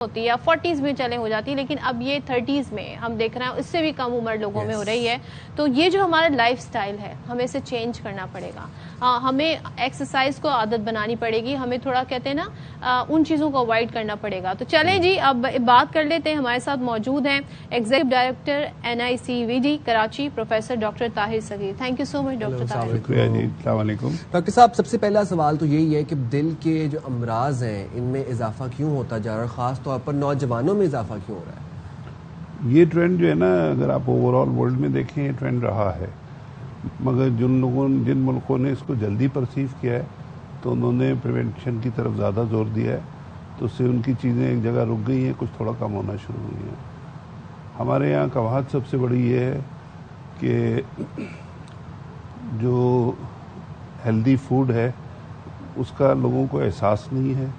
होती है या 40s में चले हो जाती है, लेकिन अब ये 30s में हम देख रहे हैं, इससे भी कम उम्र लोगों में हो रही है। तो ये जो हमारा लाइफस्टाइल है हमें इसे चेंज करना पड़ेगा। हमें एक्सरसाइज को आदत बनानी पड़ेगी, हमें थोड़ा कहते हैं ना उन चीज़ों को अवॉइड करना पड़ेगा। तो चले जी अब बात कर लेते हैं। हमारे साथ मौजूद हैं executive director NICVD Karachi professor doctor Tahir Saghir. Thank you so much doctor Tahir. शुक्रिया जी। अस्सलाम वालेकुम। डॉक्टर साहब, सबसे पहला सवाल तो यही है कि दिल के जो अमराज हैं इनमें इजाफा क्यों होता जा रहा है, खास तौर पर नौजवानों में इजाफा क्यों हो रहा है? ये ट्रेंड जो है ना, अगर आप ओवरऑल वर्ल्ड में देखें ये ट्रेंड रहा है, मगर जिन मुल्कों ने इसको जल्दी परसीव किया है तो उन्होंने प्रिवेंशन की तरफ ज़्यादा जोर दिया है, तो उससे उनकी चीज़ें एक जगह रुक गई हैं, कुछ थोड़ा कम होना शुरू हुई हैं। हमारे यहाँ कहावत सबसे बड़ी ये है कि जो हेल्दी फूड है उसका लोगों को एहसास नहीं है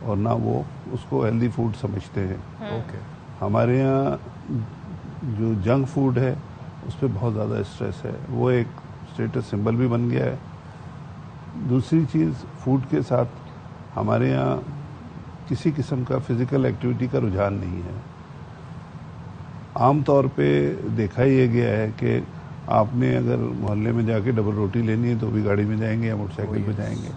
और ना वो उसको हेल्दी फूड समझते हैं। हमारे यहाँ जो जंक फूड है उस पर बहुत ज़्यादा स्ट्रेस है, वो एक स्टेटस सिंबल भी बन गया है। दूसरी चीज़, फूड के साथ हमारे यहाँ किसी किस्म का फिज़िकल एक्टिविटी का रुझान नहीं है। आम तौर पे देखा ये गया है कि आपने अगर मोहल्ले में जाके डबल रोटी लेनी है तो भी गाड़ी में जाएंगे या मोटरसाइकिल पे जाएंगे,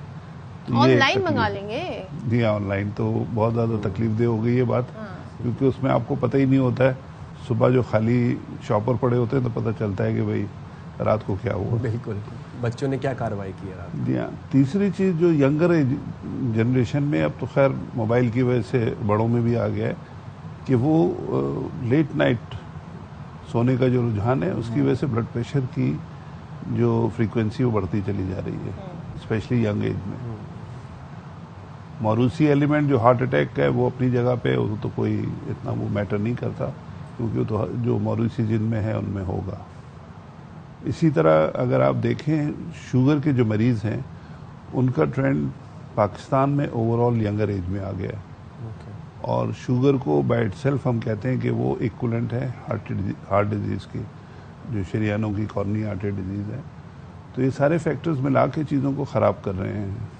तो ऑनलाइन मंगा लेंगे। जी हाँ, ऑनलाइन तो बहुत ज़्यादा तकलीफ हो गई ये बात, क्योंकि उसमें आपको पता ही नहीं होता है। सुबह जो खाली शॉपर पड़े होते हैं तो पता चलता है कि भाई रात को क्या हुआ। बिल्कुल, बच्चों ने क्या कार्रवाई की है रात? जी हाँ। तीसरी चीज़ जो यंगर जनरेशन में, अब तो खैर मोबाइल की वजह से बड़ों में भी आ गया है कि वो लेट नाइट सोने का जो रुझान है उसकी वजह से ब्लड प्रेशर की जो फ्रीक्वेंसी वो बढ़ती चली जा रही है, स्पेशली यंग एज में। मौरूसी एलिमेंट जो हार्ट अटैक का है वो अपनी जगह पे, वो तो कोई इतना वो मैटर नहीं करता, क्योंकि वो तो जो मौरूसी जिनमें है उनमें होगा। इसी तरह अगर आप देखें शुगर के जो मरीज़ हैं उनका ट्रेंड पाकिस्तान में ओवरऑल यंगर एज में आ गया है। और शुगर को बाय इटसेल्फ हम कहते हैं कि वो इक्वलेंट है हार्ट डिजीज़ की, जो शरीयानों की कॉर्नी आर्टरी डिजीज़ है। तो ये सारे फैक्टर्स मिला के चीज़ों को ख़राब कर रहे हैं।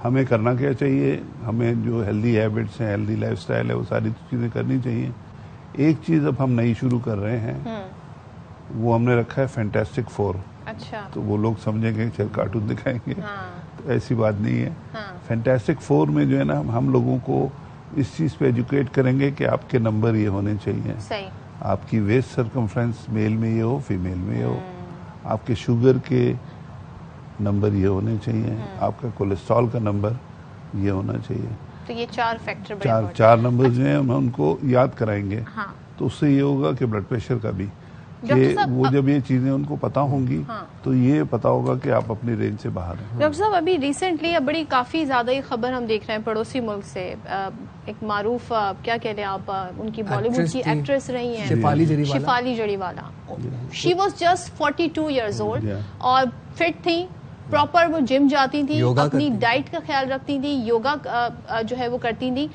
हमें करना क्या चाहिए? हमें जो हेल्दी हैबिट्स हैं, हेल्दी लाइफस्टाइल है, वो सारी चीज़ें करनी चाहिए। एक चीज़ अब हम नई शुरू कर रहे हैं, वो हमने रखा है फैंटास्टिक 4। अच्छा। तो वो लोग समझेंगे चल कार्टून दिखाएंगे, तो ऐसी बात नहीं है। फैंटास्टिक 4 में जो है ना, हम लोगों को इस चीज़ पे एजुकेट करेंगे कि आपके नंबर ये होने चाहिए। सही। आपकी वेस्ट सरकमफ्रेंस मेल में ये हो, फीमेल में ये हो, आपके शुगर के नंबर ये होने चाहिए, आपका कोलेस्ट्रॉल का नंबर ये होना चाहिए। तो ये 4 फैक्टर चार नंबर जो हैं हम उनको याद कराएंगे। तो उससे ये होगा कि ब्लड प्रेशर का भी, कि वो जब ये चीज़ें उनको पता होंगी तो ये पता होगा कि आप अपनी रेंज से बाहर हैं। डॉक्टर साहब, अभी रिसेंटली बड़ी काफ़ी ज़्यादा ये खबर हम देख रहे हैं पड़ोसी मुल्क से, एक मारूफ क्या कहते हैं आप, उनकी बॉलीवुड की एक्ट्रेस रही हैं Shefali Jariwala. She was just 42 years old और फिट थी, प्रॉपर वो जिम जाती थी, अपनी डाइट का ख्याल रखती थी, योगा जो है वो करती थी।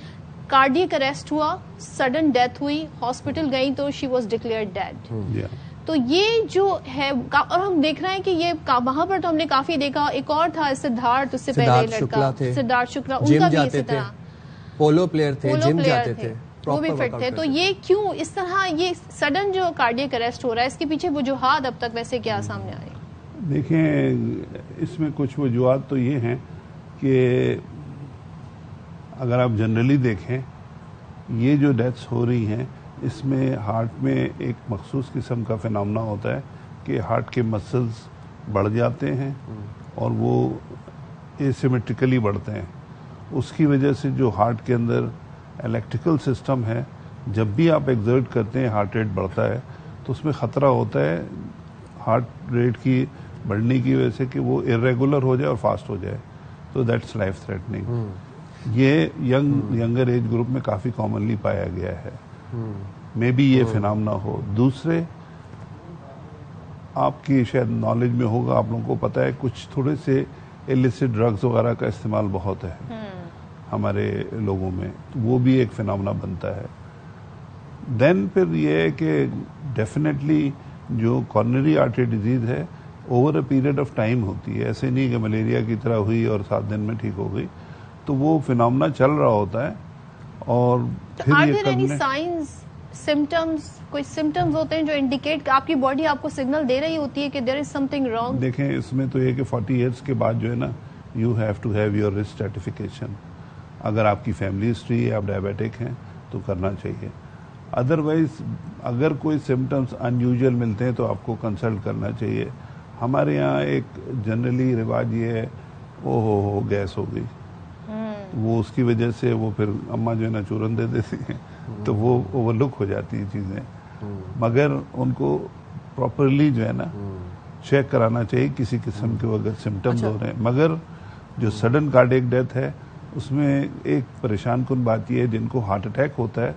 कार्डियक अरेस्ट हुआ, सडन डेथ हुई, हॉस्पिटल गई तो शी वाज डिक्लेयर्ड डेड। तो ये जो है, और हम देख रहे हैं कि ये वहां पर तो हमने काफी देखा। एक और था सिद्धार्थ, उससे पहले लड़का सिद्धार्थ शुक्ला, उनका भी इसी तरह पोलो प्लेयर थे, जिम जाते थे, वो भी फिट थे। तो ये क्यों इस तरह ये सडन जो कार्डियक अरेस्ट हो रहा है, इसके पीछे वजूहात अब तक वैसे क्या सामने आई? देखें, इसमें कुछ वजूहात तो ये हैं कि अगर आप जनरली देखें, ये जो डेथ्स हो रही हैं इसमें हार्ट में एक मखसूस किस्म का फिनोमेना होता है कि हार्ट के मसल्स बढ़ जाते हैं और वो एसिमेट्रिकली बढ़ते हैं। उसकी वजह से जो हार्ट के अंदर इलेक्ट्रिकल सिस्टम है, जब भी आप एक्सर्ट करते हैं हार्ट रेट बढ़ता है, तो उसमें ख़तरा होता है हार्ट रेट की बढ़ने की वजह से कि वो इरेगुलर हो जाए और फास्ट हो जाए। तो दैट्स लाइफ थ्रेटनिंग। ये यंगर एज ग्रुप में काफ़ी कॉमनली पाया गया है। मे बी ये फिनोमेना हो। दूसरे, आपकी शायद नॉलेज में होगा, आप लोगों को पता है कुछ थोड़े से इलिसिट ड्रग्स वगैरह का इस्तेमाल बहुत है हमारे लोगों में, तो वो भी एक फिनोमेना बनता है। देन फिर ये है कि डेफिनेटली जो कॉर्नरी आर्टरी डिजीज़ है over a period of time होती है, ऐसे नहीं कि मलेरिया की तरह हुई और 7 दिन में ठीक हो गई। तो वो फिनोमेना चल रहा होता है और फिर ये करने साइंस सिम्टम्स, कोई सिम्टम्स होते हैं जो इंडिकेट आपकी बॉडी आपको सिग्नल दे रही होती है कि देयर इज समथिंग रॉन्ग? देखें, इसमें तो ये कि 40 इयर्स के बाद जो है ना, you have to have your risk stratification. अगर आपकी फैमिली हिस्ट्री है, आप डायबिटिक हैं, तो करना चाहिए। अदरवाइज अगर कोई सिम्टम्स अनयूजुअल मिलते हैं तो आपको कंसल्ट करना चाहिए। हमारे यहाँ एक जनरली रिवाज ये है, ओ गैस हो गई, वो उसकी वजह से वो फिर अम्मा जो है ना चूरन दे देती हैं, तो वो ओवरलुक हो जाती हैं चीज़ें। मगर उनको प्रॉपरली जो है ना चेक कराना चाहिए किसी किस्म के अगर सिम्टम्स हो रहे हैं। मगर जो सडन कार्डियक डेथ है उसमें एक परेशान कुन बात यह है, जिनको हार्ट अटैक होता है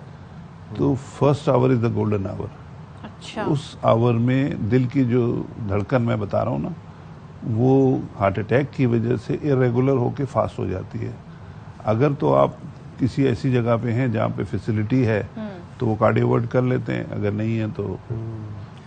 तो first hour is the golden hour. अच्छा। उस आवर में दिल की जो धड़कन मैं बता रहा हूँ ना, वो हार्ट अटैक की वजह से इरेगुलर होके फास्ट हो जाती है। अगर तो आप किसी ऐसी जगह पे हैं जहाँ पे फैसिलिटी है तो वो कार्डियोवर्ट कर लेते हैं, अगर नहीं है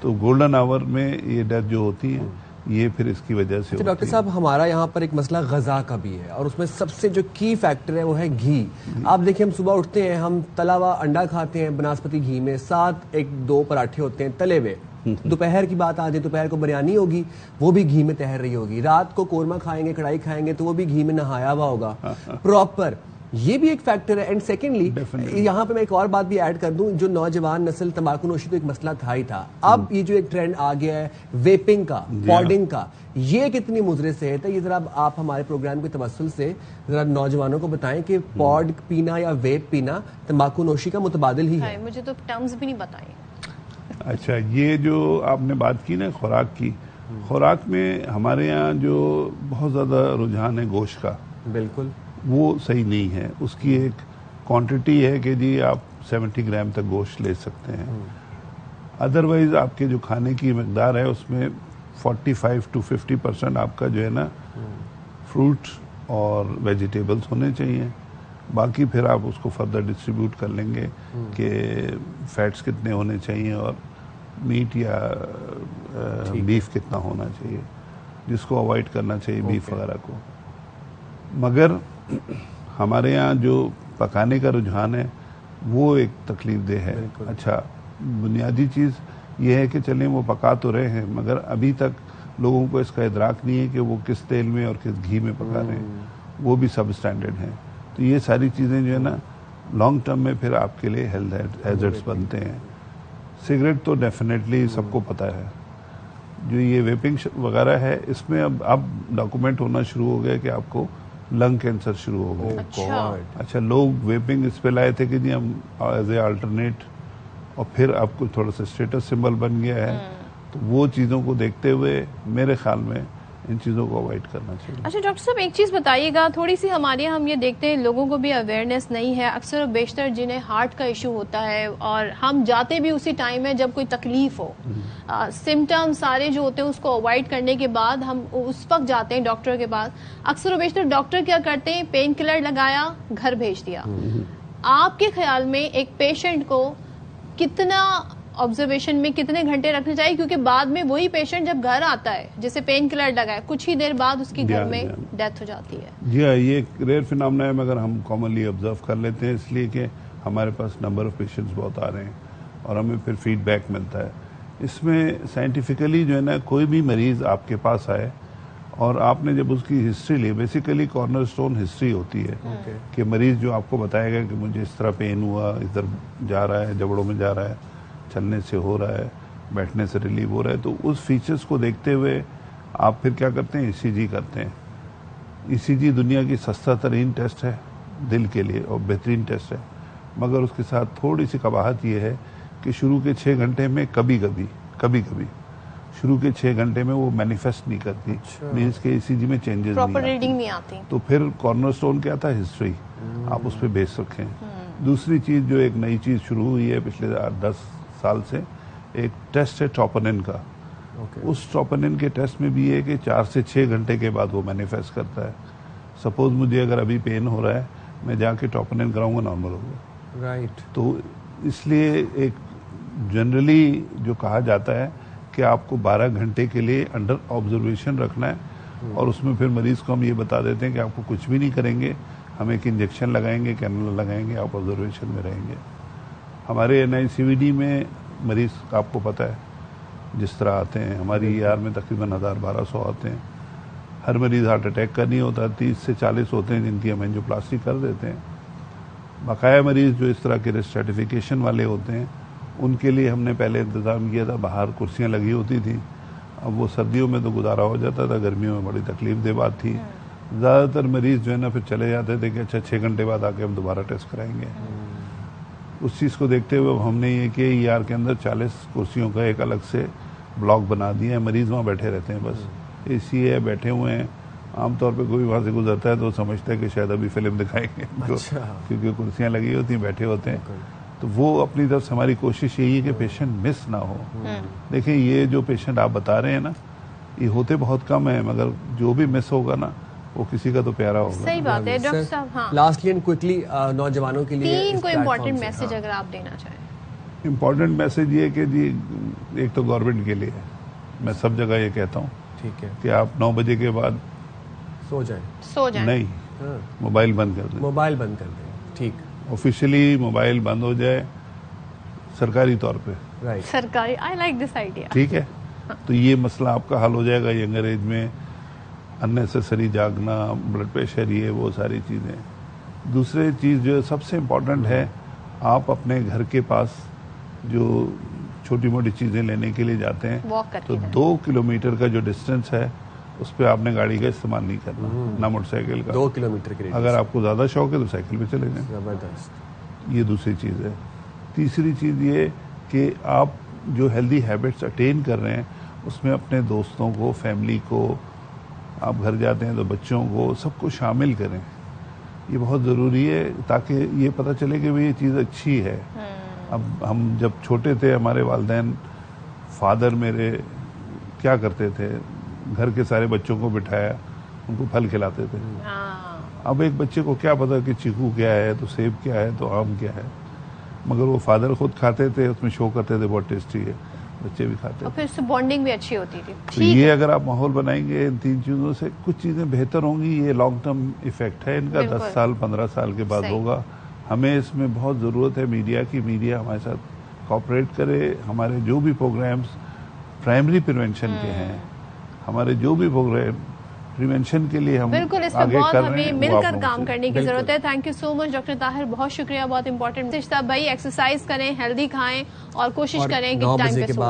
तो गोल्डन आवर में ये डेथ जो होती है ये फिर इसकी वजह से। डॉक्टर साहब, हमारा यहाँ पर एक मसला गजा का भी है और उसमें सबसे जो की फैक्टर है वो है घी। आप देखिए, हम सुबह उठते हैं, हम तला हुआ अंडा खाते हैं बनास्पति घी में, साथ 1-2 पराठे होते हैं तले हुए। दोपहर की बात आ जाए, दोपहर को बिरयानी होगी, वो भी घी में तैर रही होगी। रात को कोरमा खाएंगे, कढ़ाई खाएंगे, तो वो भी घी में नहाया हुआ होगा प्रॉपर। ये भी एक फैक्टर है। एंड सेकेंडली यहाँ पे मैं एक और बात भी ऐड कर दूं, जो नौजवान नस्ल तंबाकू नोशी तो एक मसला था ही था, अब ये जो एक ट्रेंड आ गया है वेपिंग का, पॉडिंग का, ये कितनी मुजरे सेहत है? ये जरा आप हमारे प्रोग्राम के तवस्सुल से जरा नौजवानों को बताएं कि पॉड पीना या वेप पीना तंबाकू नोशी का मुतबादिल ही है। मुझे तो टर्म्स भी नहीं बताए। अच्छा, ये जो आपने बात की ना खुराक की, खुराक में हमारे यहाँ जो बहुत ज़्यादा रुझान है गोश्त का, बिल्कुल वो सही नहीं है। उसकी एक क्वांटिटी है कि जी आप 70 ग्राम तक गोश्त ले सकते हैं। अदरवाइज आपके जो खाने की मकदार है उसमें 45 to 50% आपका जो है ना फ्रूट और वेजिटेबल्स होने चाहिए। बाकी फिर आप उसको फर्दर डिस्ट्रीब्यूट कर लेंगे कि फैट्स कितने होने चाहिए और मीट या बीफ कितना होना चाहिए, जिसको अवॉइड करना चाहिए बीफ वगैरह को। मगर हमारे यहाँ जो पकाने का रुझान है वो एक तकलीफ देह है। अच्छा, बुनियादी चीज़ ये है कि चलें वो पका तो रहे हैं, मगर अभी तक लोगों को इसका इदराक नहीं है कि वो किस तेल में और किस घी में पका रहे हैं, वो भी सब स्टैंडर्ड हैं। तो ये सारी चीज़ें जो है ना लॉन्ग टर्म में फिर आपके लिए हेल्थ हैजर्ड्स बनते हैं। सिगरेट तो डेफिनेटली सबको पता है। जो ये वेपिंग वगैरह है, इसमें अब डॉक्यूमेंट होना शुरू हो गया कि आपको लंग कैंसर शुरू हो गया। अच्छा, लोग वेपिंग इस पे लाए थे कि जी हम एज ए अल्टरनेट, और फिर आपको थोड़ा सा स्टेटस सिंबल बन गया है। तो वो चीज़ों को देखते हुए मेरे ख्याल में इन चीज़ों को अवॉइड करना चाहिए। अच्छा डॉक्टर साहब, एक चीज़ बताइएगा, थोड़ी सी हमारे यहाँ हम ये देखते हैं लोगों को भी अवेयरनेस नहीं है। अक्सर और बेशतर जिन्हें हार्ट का इशू होता है और हम जाते भी उसी टाइम है जब कोई तकलीफ हो, सिम्टम्स सारे जो होते हैं उसको अवॉइड करने के बाद हम उस वक्त जाते हैं डॉक्टर के पास। अक्सर और बेशतर डॉक्टर क्या करते हैं, पेन किलर लगाया, घर भेज दिया। आपके ख्याल में एक पेशेंट को कितना ऑब्जर्वेशन में कितने घंटे रखने चाहिए? क्योंकि बाद में वही पेशेंट जब घर आता है, जैसे पेन किलर लगाए, कुछ ही देर बाद उसकी घर में डेथ हो जाती है। जी हाँ, ये एक रेयर फिनोमेना है, मगर हम कॉमनली ऑब्जर्व कर लेते हैं, इसलिए कि हमारे पास नंबर ऑफ पेशेंट्स बहुत आ रहे हैं और हमें फिर फीडबैक मिलता है। इसमें साइंटिफिकली जो है ना, कोई भी मरीज आपके पास आए और आपने जब उसकी हिस्ट्री ली, बेसिकली कॉर्नरस्टोन हिस्ट्री होती है कि मरीज जो आपको बताएगा कि मुझे इस तरह पेन हुआ, इधर जा रहा है, जबड़ों में जा रहा है, चलने से हो रहा है, बैठने से रिलीव हो रहा है, तो उस फीचर्स को देखते हुए आप फिर क्या करते हैं, ईसीजी करते हैं। ईसीजी दुनिया की सस्ता तरीन टेस्ट है दिल के लिए और बेहतरीन टेस्ट है, मगर उसके साथ थोड़ी सी कबाहत ये है कि शुरू के 6 घंटे में कभी कभी शुरू के 6 घंटे में वो मैनिफेस्ट नहीं करती। अच्छा। मीन्स के ईसीजी में चेंजेस नहीं आती। तो फिर कॉर्नरस्टोन क्या था, हिस्ट्री, आप उस पर बेस रखें। दूसरी चीज़ जो एक नई चीज़ शुरू हुई है पिछले 10 साल से, एक टेस्ट है ट्रोपोनिन का। उस ट्रोपोनिन के टेस्ट में भी है कि 4 से 6 घंटे के बाद वो मैनिफेस्ट करता है। सपोज मुझे अगर अभी पेन हो रहा है, मैं जाके ट्रोपोनिन कराऊंगा, नॉर्मल होगा। राइट। तो इसलिए एक जनरली जो कहा जाता है कि आपको 12 घंटे के लिए अंडर ऑब्जर्वेशन रखना है, और उसमें फिर मरीज को हम ये बता देते हैं कि आपको कुछ भी नहीं करेंगे, हम एक इंजेक्शन लगाएंगे, कैनुला लगाएंगे, आप ऑब्जर्वेशन में रहेंगे। हमारे NICVD में मरीज आपको पता है जिस तरह आते हैं, हमारी ER में तकरीबन 1000-1200 आते हैं। हर मरीज़ हार्ट अटैक का नहीं होता, 30 से 40 होते हैं जिनकी हम एंजियोप्लास्टी कर देते हैं। बकाया मरीज़ जो इस तरह के रिस्क स्ट्रेटिफिकेशन वाले होते हैं उनके लिए हमने पहले इंतज़ाम किया था, बाहर कुर्सियाँ लगी होती थी। अब वो सर्दियों में तो गुजारा हो जाता था, गर्मियों में बड़ी तकलीफ दे बात थी। ज़्यादातर मरीज़ जो है ना फिर चले जाते थे कि अच्छा 6 घंटे बाद आके हम दोबारा टेस्ट कराएंगे। उस चीज़ को देखते हुए हमने ये किया, ER के अंदर 40 कुर्सियों का एक अलग से ब्लॉक बना दिया है। मरीज़ वहाँ बैठे रहते हैं, बस AC है, बैठे हुए हैं। आमतौर पे कोई वहाँ से गुजरता है तो समझता है कि शायद अभी फिल्म दिखाएंगे। अच्छा। क्योंकि कुर्सियाँ लगी होती हैं, बैठे होते हैं। तो वो अपनी तरफ से हमारी कोशिश यही है कि पेशेंट मिस ना हो। देखिए ये जो पेशेंट आप बता रहे हैं ना, ये होते बहुत कम है, मगर जो भी मिस होगा ना वो किसी का तो प्यारा होगा। सही बात है डॉक्टर साहब। हाँ, लास्टली एंड क्विकली नौजवानों के लिए 3 कोई इम्पोर्टेंट मैसेज अगर आप देना चाहें। इम्पोर्टेंट मैसेज ये कि जी एक तो गवर्नमेंट के लिए है, मैं सब जगह ये कहता हूँ, ठीक है, कि आप 9 बजे के बाद सो जाए नहीं, मोबाइल बंद कर दें। मोबाइल बंद कर दें, ठीक। ऑफिशियली मोबाइल बंद हो जाए सरकारी तौर पे, राइट, सरकारी। I like this idea. ठीक है, तो ये मसला आपका हल हो जाएगा। यंगर एज में अननेसेसरी जागना, ब्लड प्रेशर, ये वो सारी चीज़ें। दूसरी चीज़ जो सबसे इम्पोर्टेंट है, आप अपने घर के पास जो छोटी मोटी चीज़ें लेने के लिए जाते हैं तो 2 किलोमीटर का जो डिस्टेंस है उस पर आपने गाड़ी का इस्तेमाल नहीं करना, ना मोटरसाइकिल का। 2 किलोमीटर के लिए अगर आपको ज़्यादा शौक है तो साइकिल पे चले जाएं। जबरदस्त। ये दूसरी चीज़ है। तीसरी चीज़ ये कि आप जो हेल्दी हैबिट्स अटेन कर रहे हैं उसमें अपने दोस्तों को, फैमिली को, आप घर जाते हैं तो बच्चों को, सबको शामिल करें। ये बहुत ज़रूरी है ताकि ये पता चले कि भाई ये चीज़ अच्छी है। अब हम जब छोटे थे, हमारे वालिदैन, फादर मेरे क्या करते थे, घर के सारे बच्चों को बिठाया, उनको फल खिलाते थे। अब एक बच्चे को क्या पता कि चीकू क्या है, तो सेब क्या है, तो आम क्या है, मगर वो फादर खुद खाते थे, उसमें शो करते थे बहुत टेस्टी है, बच्चे भी खाते और फिर उससे बॉन्डिंग भी अच्छी होती थी। तो ये अगर आप माहौल बनाएंगे इन 3 चीज़ों से, कुछ चीज़ें बेहतर होंगी। ये लॉन्ग टर्म इफेक्ट है इनका, 10 साल 15 साल के बाद होगा। हमें इसमें बहुत ज़रूरत है मीडिया की। मीडिया हमारे साथ कोऑपरेट करे। हमारे जो भी प्रोग्राम्स प्राइमरी प्रिवेंशन के हैं, हमारे जो भी प्रोग्राम प्रिवेंशन के लिए हम बिल्कुल इस पर बहुत हमें मिलकर काम करने की जरूरत है। Thank you so much doctor Tahir, बहुत शुक्रिया, बहुत इंपॉर्टेंट मैसेज था भाई। एक्सरसाइज करें, हेल्दी खाएं और कोशिश करें कि टाइम पे सो जाएं।